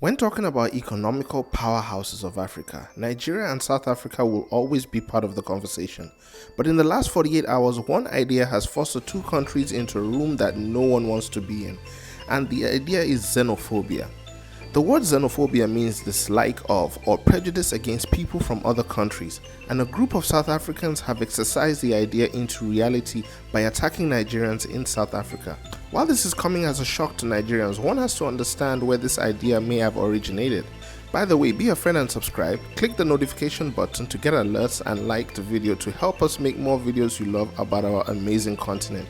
When talking about economical powerhouses of Africa, Nigeria and South Africa will always be part of the conversation. But in the last 48 hours, one idea has forced the two countries into a room that no one wants to be in, and the idea is xenophobia. The word xenophobia means dislike of or prejudice against people from other countries, and a group of South Africans have exercised the idea into reality by attacking Nigerians in South Africa. While this is coming as a shock to Nigerians, one has to understand where this idea may have originated. By the way, be a friend and subscribe, click the notification button to get alerts and like the video to help us make more videos you love about our amazing continent.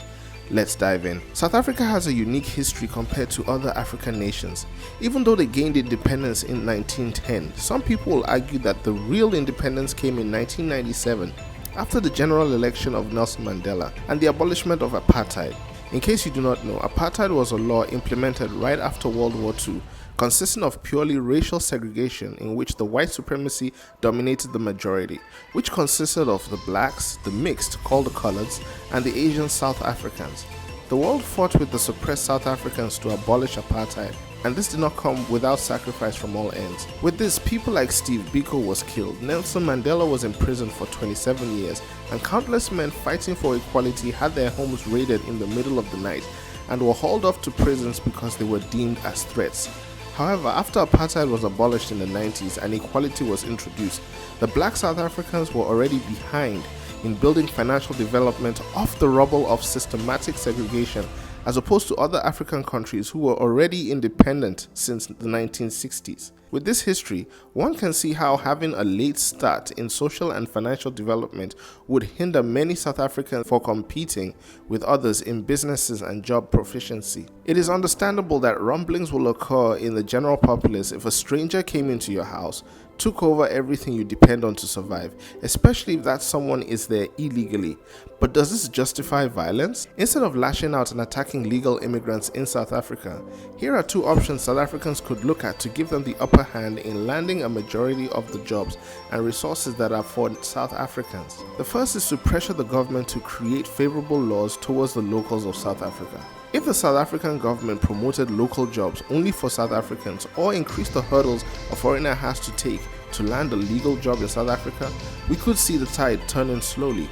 Let's dive in. South Africa has a unique history compared to other African nations. Even though they gained independence in 1910, some people will argue that the real independence came in 1997 after the general election of Nelson Mandela and the abolishment of apartheid. In case you do not know, apartheid was a law implemented right after World War II, consisting of purely racial segregation in which the white supremacy dominated the majority, which consisted of the blacks, the mixed, called the coloreds, and the Asian South Africans. The world fought with the suppressed South Africans to abolish apartheid, and this did not come without sacrifice from all ends. With this, people like Steve Biko was killed, Nelson Mandela was imprisoned for 27 years, and countless men fighting for equality had their homes raided in the middle of the night and were hauled off to prisons because they were deemed as threats. However, after apartheid was abolished in the 90s and equality was introduced, the black South Africans were already behind in building financial development off the rubble of systematic segregation, as opposed to other African countries who were already independent since the 1960s. With this history, one can see how having a late start in social and financial development would hinder many South Africans for competing with others in businesses and job proficiency. It is understandable that rumblings will occur in the general populace if a stranger came into your house, took over everything you depend on to survive, especially if that someone is there illegally. But does this justify violence? Instead of lashing out and attacking legal immigrants in South Africa, here are two options South Africans could look at to give them the upper hand in landing a majority of the jobs and resources that are for South Africans. The first is to pressure the government to create favorable laws towards the locals of South Africa. If the South African government promoted local jobs only for South Africans or increased the hurdles a foreigner has to take to land a legal job in South Africa, we could see the tide turning slowly.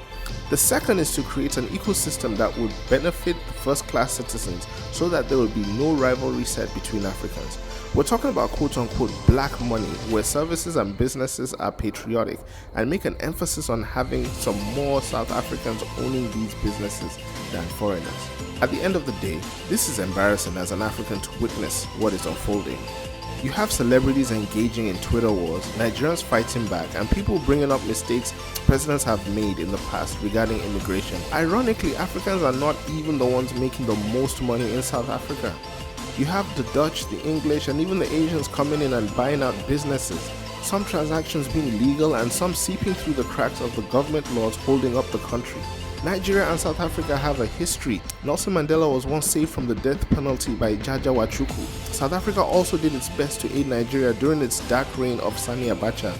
The second is to create an ecosystem that would benefit first-class citizens so that there would be no rivalry set between Africans. We're talking about quote-unquote black money, where services and businesses are patriotic and make an emphasis on having some more South Africans owning these businesses than foreigners. At the end of the day, this is embarrassing as an African to witness what is unfolding. You have celebrities engaging in Twitter wars, Nigerians fighting back, and people bringing up mistakes presidents have made in the past regarding immigration. Ironically, Africans are not even the ones making the most money in South Africa. You have the Dutch, the English, and even the Asians coming in and buying out businesses. Some transactions being legal and some seeping through the cracks of the government laws holding up the country. Nigeria and South Africa have a history. Nelson Mandela was once saved from the death penalty by Jaja Wachuku. South Africa also did its best to aid Nigeria during its dark reign of Sani Abacha.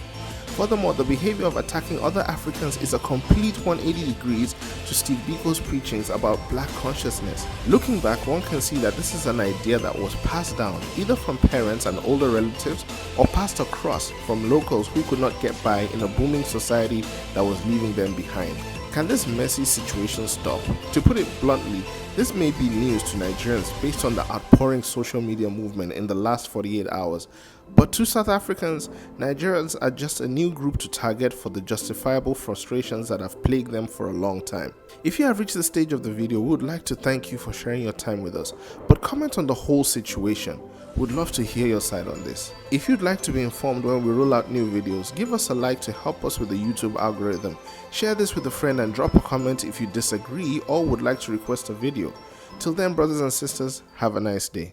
Furthermore, the behavior of attacking other Africans is a complete 180 degrees to Steve Biko's preachings about black consciousness. Looking back, one can see that this is an idea that was passed down either from parents and older relatives or passed across from locals who could not get by in a booming society that was leaving them behind. Can this messy situation stop? To put it bluntly, this may be news to Nigerians based on the outpouring social media movement in the last 48 hours. But to South Africans, Nigerians are just a new group to target for the justifiable frustrations that have plagued them for a long time. If you have reached this stage of the video, we would like to thank you for sharing your time with us. But comment on the whole situation. We'd love to hear your side on this. If you'd like to be informed when we roll out new videos, give us a like to help us with the YouTube algorithm. Share this with a friend and drop a comment if you disagree or would like to request a video. Till then, brothers and sisters, have a nice day.